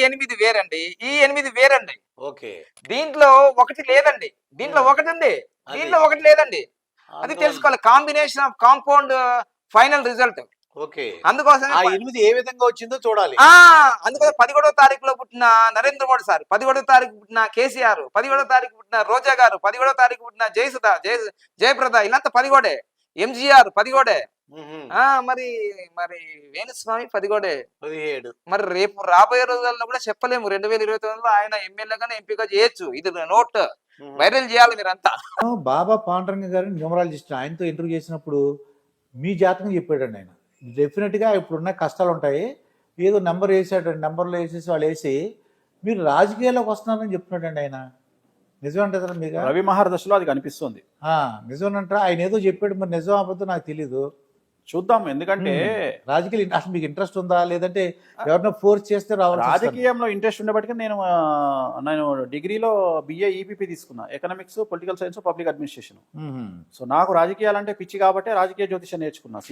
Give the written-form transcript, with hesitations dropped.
ఎనిమిది వేరండి, ఈ ఎనిమిది వేరండి. ఓకే. దీంట్లో ఒకటి లేదండి, దీంట్లో ఒకటి ఉంది, అది. దీంట్లో ఒకటి లేదండి. అది అందువల్ల తెలుసుకోవాలి. Combination of compound final result. Okay. అందుకోసమే ఆ 8 ఏ విధంగా వచ్చిందో చూడాలి. అందుకోసం 11వ తారీఖులో పుట్టిన నరేంద్ర మోడీ సార్, 11వ తారీఖు పుట్టిన కేసీఆర్, 11వ తారీఖు పుట్టిన రోజా గారు, 11వ తారీఖు పుట్టిన జయప్రద, ఇలాంతా 11. ఎంజీఆర్ 11. హుహు. మరి మరి వేణుస్వామి 11. 17. మరి రేపు రాబోయే రోజుల్లో కూడా చెప్పలేము. 2029లో ఆయన ఎమ్మెల్యేగానే ఎంపీగా చేయొచ్చు. ఇది నోట్ హుహు. వైరల్ చేయాలి మీరంతా. బాబా పాండురంగ గారిని న్యూమరాలజిస్ట్, ఆయనతో ఇంటర్వ్యూ చేసినప్పుడు మీ జాతకం చెప్పాడండి ఆయన. డెఫినెట్గా ఇప్పుడున్న కష్టాలు ఉంటాయి, ఏదో నెంబర్ వేసాడు, నెంబర్లో వేసేసి వాళ్ళు వేసి మీరు రాజకీయాల్లోకి వస్తున్నారని చెప్తున్నాడండి ఆయన. నిజమంటారా మీకు? రవి మహర్దశలో అది కనిపిస్తుంది. నిజమేనంటారా? ఆయన ఏదో చెప్పాడు, మరి నిజం అబద్ధం నాకు తెలీదు. చూద్దాం. ఎందుకంటే రాజకీయ అసలు మీకు ఇంట్రెస్ట్ ఉందా, లేదంటే ఎవరినో ఫోర్స్ చేస్తే రావాలి? రాజకీయంలో ఇంట్రెస్ట్ ఉండబట్టి నేను డిగ్రీలో బిఏ ఈపీపీ తీసుకున్నా, economics, political science, public administration. So నాకు రాజకీయాలంటే పిచ్చి కాబట్టి రాజకీయ జ్యోతిషం నేర్చుకున్నా.